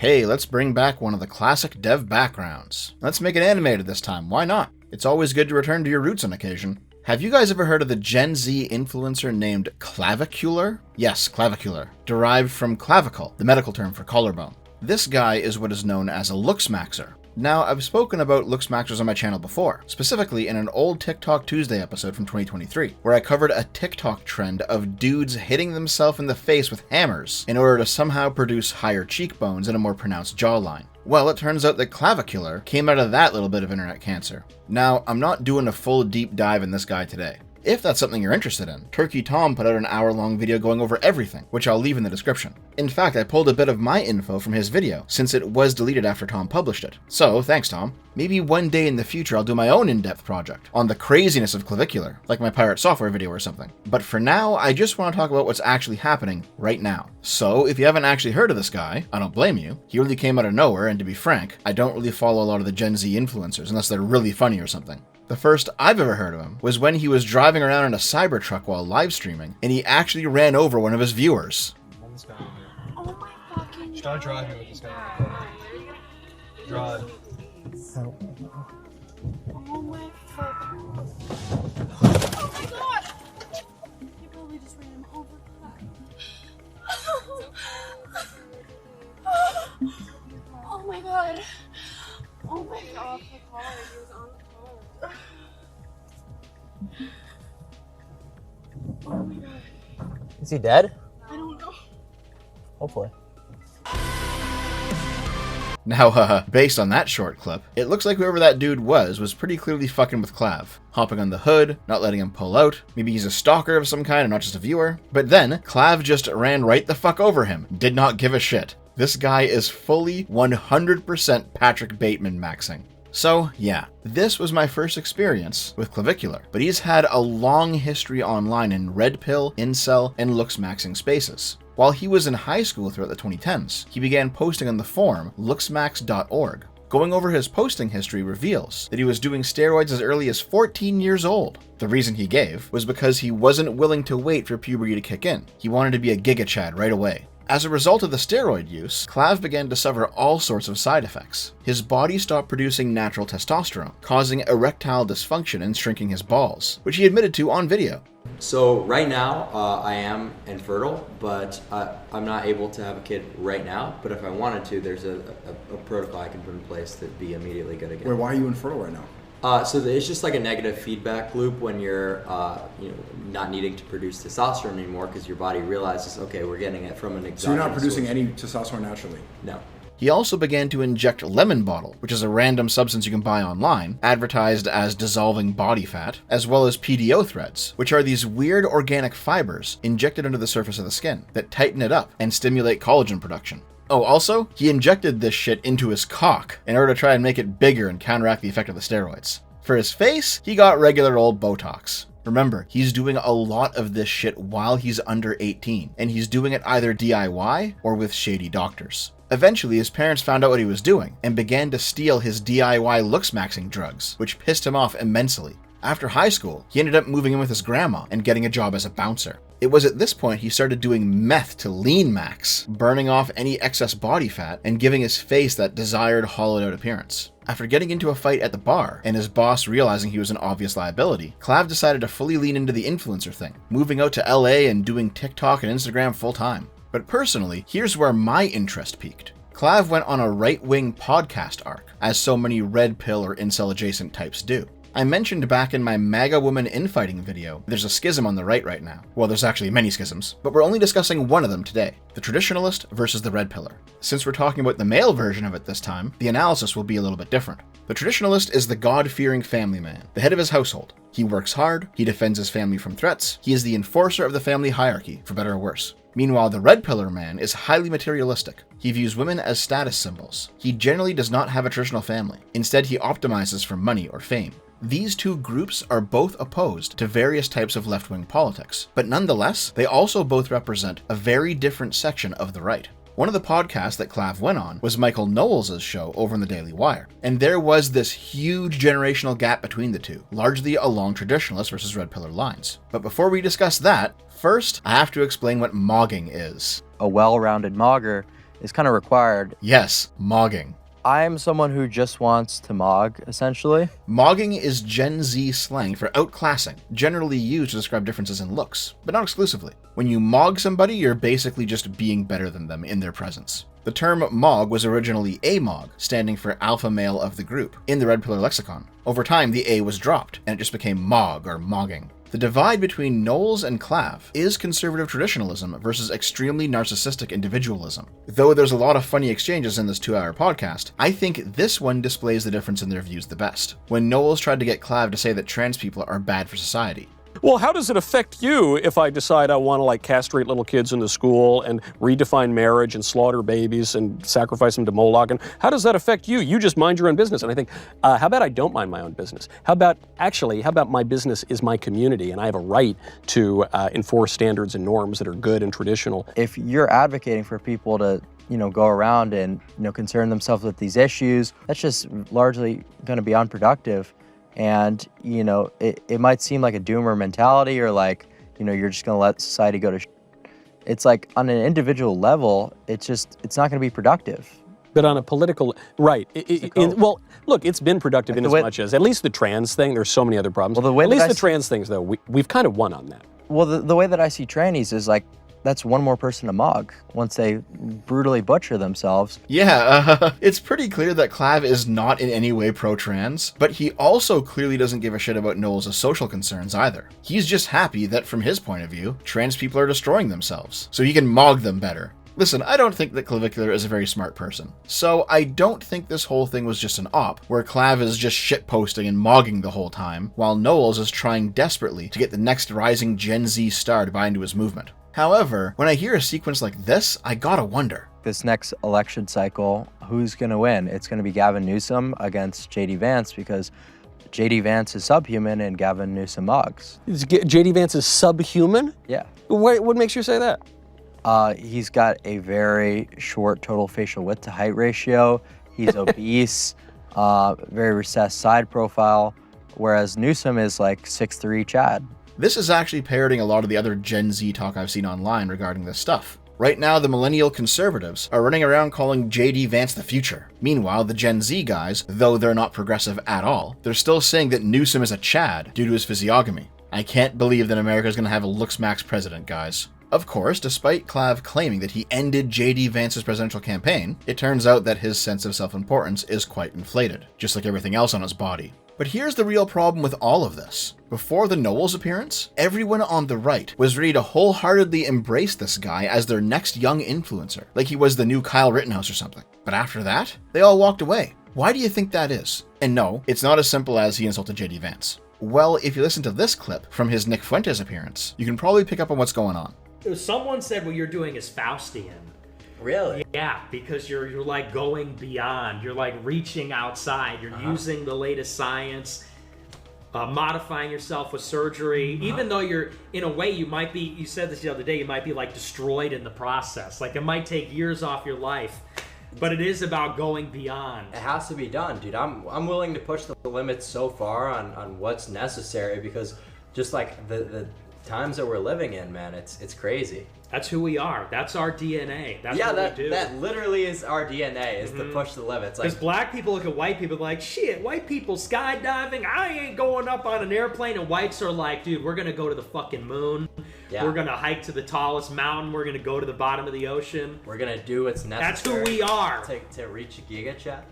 Hey, let's bring back one of the classic dev backgrounds. Let's make it animated this time, why not? It's always good to return to your roots on occasion. Have you guys ever heard of the Gen Z influencer named Clavicular? Yes, Clavicular, derived from clavicle, the medical term for collarbone. This guy is what is known as a looksmaxer. Now, I've spoken about looksmaxers on my channel before, specifically in an old TikTok Tuesday episode from 2023, where I covered a TikTok trend of dudes hitting themselves in the face with hammers in order to somehow produce higher cheekbones and a more pronounced jawline. Well, it turns out that Clavicular came out of that little bit of internet cancer. Now, I'm not doing a full deep dive in this guy today. If that's something you're interested in, Turkey Tom put out an hour-long video going over everything, which I'll leave in the description. In fact, I pulled a bit of my info from his video, since it was deleted after Tom published it. So, thanks Tom. Maybe one day in the future I'll do my own in-depth project on the craziness of Clavicular, like my Pirate Software video or something. But for now, I just want to talk about what's actually happening right now. So, if you haven't actually heard of this guy, I don't blame you. He really came out of nowhere, and to be frank, I don't really follow a lot of the Gen Z influencers unless they're really funny or something. The first I've ever heard of him was when he was driving around in a Cybertruck while live streaming, and he actually ran over one of his viewers. Oh my fucking Start driving with this guy. Drive. Oh my fucking. Oh my god! You probably just ran him over. Oh my god. Oh my god. He was on the car. Oh my god. Is he dead? I don't know. Hopefully. Now, based on that short clip, it looks like whoever that dude was pretty clearly fucking with Clav. Hopping on the hood, not letting him pull out, maybe he's a stalker of some kind and not just a viewer. But then, Clav just ran right the fuck over him, did not give a shit. This guy is fully 100% Patrick Bateman maxing. So, yeah, this was my first experience with Clavicular, but he's had a long history online in red pill, incel, and looksmaxing spaces. While he was in high school throughout the 2010s, he began posting on the forum looksmax.org. Going over his posting history reveals that he was doing steroids as early as 14 years old. The reason he gave was because he wasn't willing to wait for puberty to kick in. He wanted to be a giga-chad right away. As a result of the steroid use, Clav began to suffer all sorts of side effects. His body stopped producing natural testosterone, causing erectile dysfunction and shrinking his balls, which he admitted to on video. So right now, I am infertile, but I'm not able to have a kid right now. But if I wanted to, there's a protocol I can put in place to be immediately good again. Wait, why are you infertile right now? So it's just like a negative feedback loop when you're not needing to produce testosterone anymore because your body realizes, okay, we're getting it from an exogenous So you're not producing source. any testosterone naturally? No. He also began to inject lemon bottle, which is a random substance you can buy online, advertised as dissolving body fat, as well as PDO threads, which are these weird organic fibers injected into the surface of the skin that tighten it up and stimulate collagen production. Oh, also, he injected this shit into his cock in order to try and make it bigger and counteract the effect of the steroids. For his face, he got regular old Botox. Remember, he's doing a lot of this shit while he's under 18, and he's doing it either DIY or with shady doctors. Eventually, his parents found out what he was doing and began to steal his DIY looksmaxing drugs, which pissed him off immensely. After high school, he ended up moving in with his grandma and getting a job as a bouncer. It was at this point he started doing meth to lean max, burning off any excess body fat and giving his face that desired hollowed out appearance. After getting into a fight at the bar and his boss realizing he was an obvious liability, Clav decided to fully lean into the influencer thing, moving out to LA and doing TikTok and Instagram full time. But personally, here's where my interest peaked. Clav went on a right-wing podcast arc, as so many red pill or incel adjacent types do. I mentioned back in my MAGA woman infighting video, there's a schism on the right now. Well, there's actually many schisms, but we're only discussing one of them today, the traditionalist versus the red pillar. Since we're talking about the male version of it this time, the analysis will be a little bit different. The traditionalist is the God-fearing family man, the head of his household. He works hard, he defends his family from threats, he is the enforcer of the family hierarchy, for better or worse. Meanwhile, the red pillar man is highly materialistic. He views women as status symbols. He generally does not have a traditional family. Instead, he optimizes for money or fame. These two groups are both opposed to various types of left-wing politics, but nonetheless, they also both represent a very different section of the right. One of the podcasts that Clav went on was Michael Knowles' show over on the Daily Wire, and there was this huge generational gap between the two, largely along traditionalist versus red pillar lines. But before we discuss that, first I have to explain what mogging is. A well-rounded mogger is kind of required. Yes, mogging. I'm someone who just wants to mog, essentially. Mogging is Gen Z slang for outclassing, generally used to describe differences in looks, but not exclusively. When you mog somebody, you're basically just being better than them in their presence. The term mog was originally amog, standing for alpha male of the group, in the Red Pillar lexicon. Over time, the A was dropped, and it just became mog or mogging. The divide between Knowles and Clav is conservative traditionalism versus extremely narcissistic individualism. Though there's a lot of funny exchanges in this 2-hour podcast, I think this one displays the difference in their views the best. When Knowles tried to get Clav to say that trans people are bad for society. Well, how does it affect you if I decide I want to like castrate little kids in the school and redefine marriage and slaughter babies and sacrifice them to Moloch? And how does that affect you? You just mind your own business. And I think, how about I don't mind my own business? How about my business is my community and I have a right to enforce standards and norms that are good and traditional. If you're advocating for people to go around and, concern themselves with these issues, that's just largely going to be unproductive. And, it might seem like a doomer mentality or like, you're just going to let society go to It's like on an individual level, it's not going to be productive. But on a political, right. Well, look, it's been productive in as much as, at least the trans thing, there's so many other problems. Well, at least the trans things, though, we've kind of won on that. Well, the way that I see trannies is like, that's one more person to mog once they brutally butcher themselves. Yeah, it's pretty clear that Clav is not in any way pro-trans, but he also clearly doesn't give a shit about Knowles' social concerns either. He's just happy that from his point of view, trans people are destroying themselves, so he can mog them better. Listen, I don't think that Clavicular is a very smart person, so I don't think this whole thing was just an op, where Clav is just shitposting and mogging the whole time, while Knowles is trying desperately to get the next rising Gen Z star to buy into his movement. However, when I hear a sequence like this, I gotta wonder. This next election cycle, who's gonna win? It's gonna be Gavin Newsom against JD Vance because JD Vance is subhuman and Gavin Newsom mogs. JD Vance is subhuman? Yeah. What makes you say that? He's got a very short total facial width to height ratio. He's obese, very recessed side profile, whereas Newsom is like 6'3" Chad. This is actually parroting a lot of the other Gen Z talk I've seen online regarding this stuff. Right now, the millennial conservatives are running around calling JD Vance the future. Meanwhile, the Gen Z guys, though they're not progressive at all, they're still saying that Newsom is a Chad due to his physiognomy. I can't believe that America's gonna have a looks-max president, guys. Of course, despite Clav claiming that he ended JD Vance's presidential campaign, it turns out that his sense of self-importance is quite inflated, just like everything else on his body. But here's the real problem with all of this. Before the Knowles appearance, everyone on the right was ready to wholeheartedly embrace this guy as their next young influencer, like he was the new Kyle Rittenhouse or something. But after that, they all walked away. Why do you think that is? And no, it's not as simple as he insulted JD Vance. Well, if you listen to this clip from his Nick Fuentes appearance, you can probably pick up on what's going on. Someone said what you're doing is Faustian. Really? Yeah, because you're like going beyond. You're like reaching outside. You're using the latest science, modifying yourself with surgery. Even though you're, in a way, you might be, you said this the other day, you might be like destroyed in the process. Like it might take years off your life, but it is about going beyond. It has to be done, dude. I'm willing to push the limits so far on what's necessary because just like the times that we're living in, man, it's crazy. That's who we are. That's our DNA. That's what we do. That literally is our DNA, is to push the limits. Because black people look at white people like, shit, white people skydiving, I ain't going up on an airplane. And whites are like, dude, we're going to go to the fucking moon. Yeah. We're going to hike to the tallest mountain. We're going to go to the bottom of the ocean. We're going to do what's necessary. That's who we are. To reach Giga Chad.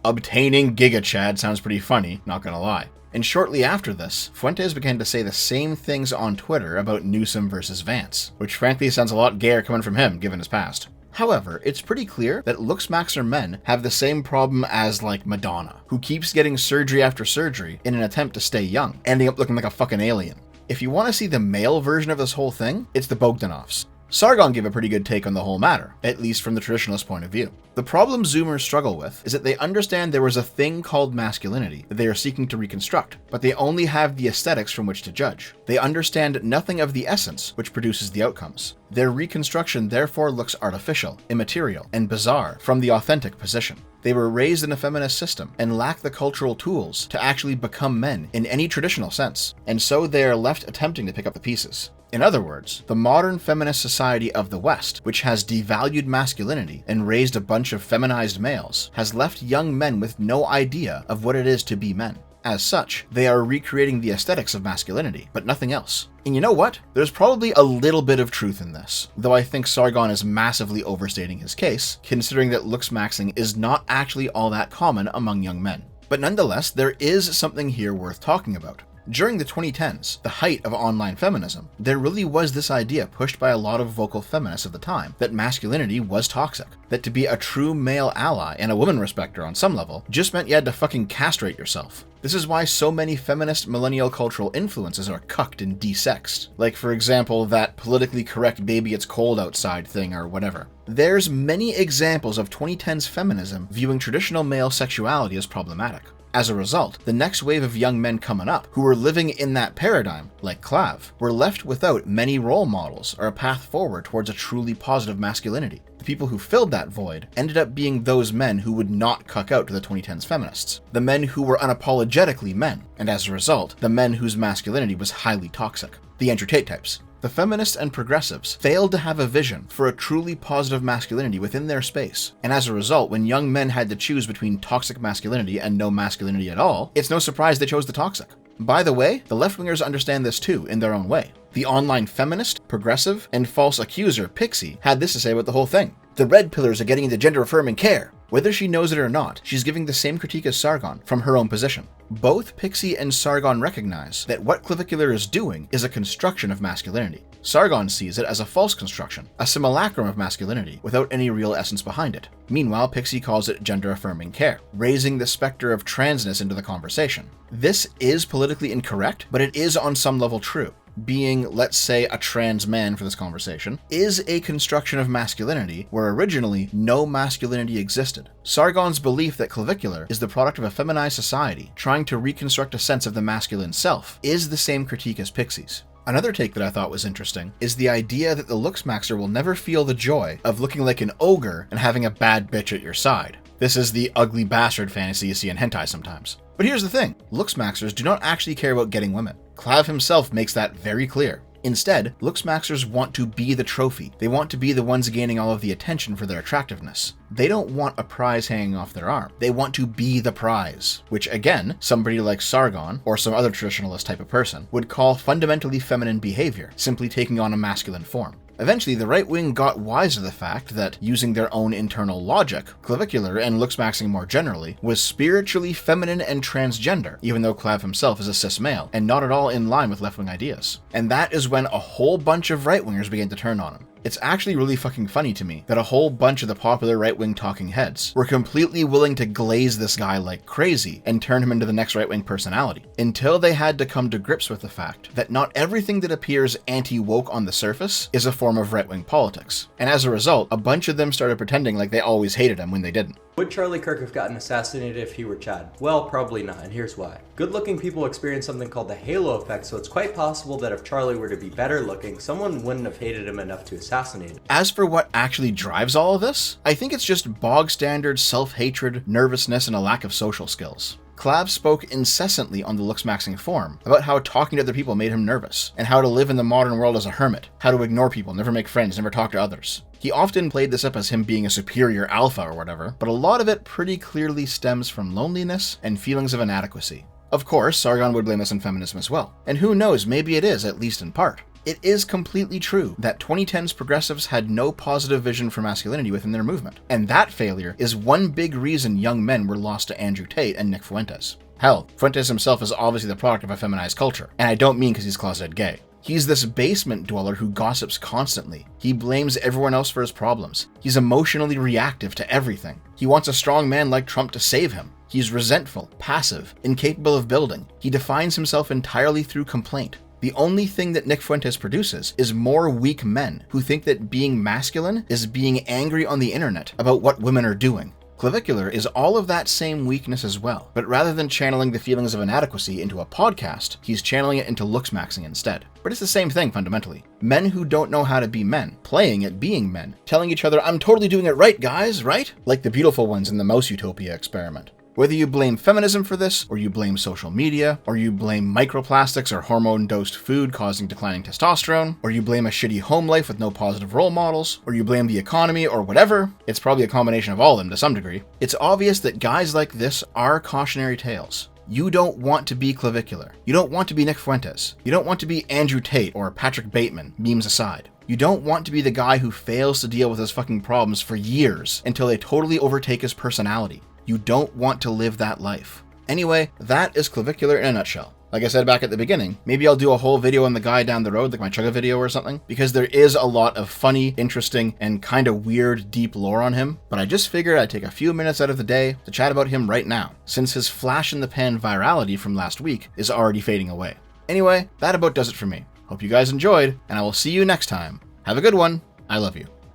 Obtaining Giga Chad sounds pretty funny, not gonna lie. And shortly after this, Fuentes began to say the same things on Twitter about Newsom versus Vance, which frankly sounds a lot gayer coming from him, given his past. However, it's pretty clear that looks-maxer men have the same problem as, like, Madonna, who keeps getting surgery after surgery in an attempt to stay young, ending up looking like a fucking alien. If you want to see the male version of this whole thing, it's the Bogdanovs. Sargon gave a pretty good take on the whole matter, at least from the traditionalist point of view. The problem Zoomers struggle with is that they understand there was a thing called masculinity that they are seeking to reconstruct, but they only have the aesthetics from which to judge. They understand nothing of the essence which produces the outcomes. Their reconstruction therefore looks artificial, immaterial, and bizarre from the authentic position. They were raised in a feminist system and lack the cultural tools to actually become men in any traditional sense, and so they are left attempting to pick up the pieces. In other words, the modern feminist society of the West, which has devalued masculinity and raised a bunch of feminized males, has left young men with no idea of what it is to be men. As such, they are recreating the aesthetics of masculinity, but nothing else. And you know what? There's probably a little bit of truth in this, though I think Sargon is massively overstating his case, considering that looks maxing is not actually all that common among young men. But nonetheless, there is something here worth talking about. During the 2010s, the height of online feminism, there really was this idea pushed by a lot of vocal feminists of the time that masculinity was toxic, that to be a true male ally and a woman respecter on some level just meant you had to fucking castrate yourself. This is why so many feminist millennial cultural influences are cucked and desexed. Like, for example, that politically correct baby it's cold outside thing or whatever. There's many examples of 2010s feminism viewing traditional male sexuality as problematic. As a result, the next wave of young men coming up who were living in that paradigm, like Clav, were left without many role models or a path forward towards a truly positive masculinity. The people who filled that void ended up being those men who would not cuck out to the 2010s feminists, the men who were unapologetically men, and as a result, the men whose masculinity was highly toxic, the Andrew Tate types. The feminists and progressives failed to have a vision for a truly positive masculinity within their space, and as a result, when young men had to choose between toxic masculinity and no masculinity at all, it's no surprise they chose the toxic. By the way, the left-wingers understand this too, in their own way. The online feminist, progressive, and false accuser Pixie had this to say about the whole thing. The red pillars are getting into gender-affirming care. Whether she knows it or not, she's giving the same critique as Sargon from her own position. Both Pixie and Sargon recognize that what Clavicular is doing is a construction of masculinity. Sargon sees it as a false construction, a simulacrum of masculinity without any real essence behind it. Meanwhile, Pixie calls it gender-affirming care, raising the specter of transness into the conversation. This is politically incorrect, but it is on some level true. Being, let's say, a trans man for this conversation, is a construction of masculinity where originally no masculinity existed. Sargon's belief that Clavicular is the product of a feminized society trying to reconstruct a sense of the masculine self is the same critique as Pixie's. Another take that I thought was interesting is the idea that the looks maxer will never feel the joy of looking like an ogre and having a bad bitch at your side. This is the ugly bastard fantasy you see in hentai sometimes. But here's the thing, looks maxers do not actually care about getting women. Clav himself makes that very clear. Instead, looks maxers want to be the trophy. They want to be the ones gaining all of the attention for their attractiveness. They don't want a prize hanging off their arm. They want to be the prize, which again, somebody like Sargon or some other traditionalist type of person would call fundamentally feminine behavior, simply taking on a masculine form. Eventually, the right wing got wise to the fact that, using their own internal logic, Clavicular, and looks maxing more generally, was spiritually feminine and transgender, even though Clav himself is a cis male, and not at all in line with left-wing ideas. And that is when a whole bunch of right-wingers began to turn on him. It's actually really fucking funny to me that a whole bunch of the popular right-wing talking heads were completely willing to glaze this guy like crazy and turn him into the next right-wing personality, until they had to come to grips with the fact that not everything that appears anti-woke on the surface is a form of right-wing politics. And as a result, a bunch of them started pretending like they always hated him when they didn't. Would Charlie Kirk have gotten assassinated if he were Chad? Well, probably not, and here's why. Good-looking people experience something called the halo effect, so it's quite possible that if Charlie were to be better looking, someone wouldn't have hated him enough to assassinate him. As for what actually drives all of this, I think it's just bog-standard self-hatred, nervousness, and a lack of social skills. Clav spoke incessantly on the looks maxing forum about how talking to other people made him nervous, and how to live in the modern world as a hermit, how to ignore people, never make friends, never talk to others. He often played this up as him being a superior alpha or whatever, but a lot of it pretty clearly stems from loneliness and feelings of inadequacy. Of course, Sargon would blame this on feminism as well, and who knows, maybe it is, at least in part. It is completely true that 2010s progressives had no positive vision for masculinity within their movement, and that failure is one big reason young men were lost to Andrew Tate and Nick Fuentes. Hell, Fuentes himself is obviously the product of a feminized culture, and I don't mean because he's closeted gay. He's this basement dweller who gossips constantly. He blames everyone else for his problems. He's emotionally reactive to everything. He wants a strong man like Trump to save him. He's resentful, passive, incapable of building. He defines himself entirely through complaint. The only thing that Nick Fuentes produces is more weak men who think that being masculine is being angry on the internet about what women are doing. Clavicular is all of that same weakness as well, but rather than channeling the feelings of inadequacy into a podcast, he's channeling it into looks maxing instead. But it's the same thing fundamentally. Men who don't know how to be men, playing at being men, telling each other, "I'm totally doing it right, guys, right?" Like the beautiful ones in the Mouse Utopia experiment. Whether you blame feminism for this, or you blame social media, or you blame microplastics or hormone-dosed food causing declining testosterone, or you blame a shitty home life with no positive role models, or you blame the economy, or whatever, it's probably a combination of all of them to some degree, it's obvious that guys like this are cautionary tales. You don't want to be clavicular. You don't want to be Nick Fuentes. You don't want to be Andrew Tate or Patrick Bateman, memes aside. You don't want to be the guy who fails to deal with his fucking problems for years until they totally overtake his personality. You don't want to live that life. Anyway, that is clavicular in a nutshell. Like I said back at the beginning, maybe I'll do a whole video on the guy down the road, like my Chugga video or something, because there is a lot of funny, interesting, and kind of weird, deep lore on him, but I just figured I'd take a few minutes out of the day to chat about him right now, since his flash-in-the-pan virality from last week is already fading away. Anyway, that about does it for me. Hope you guys enjoyed, and I will see you next time. Have a good one. I love you.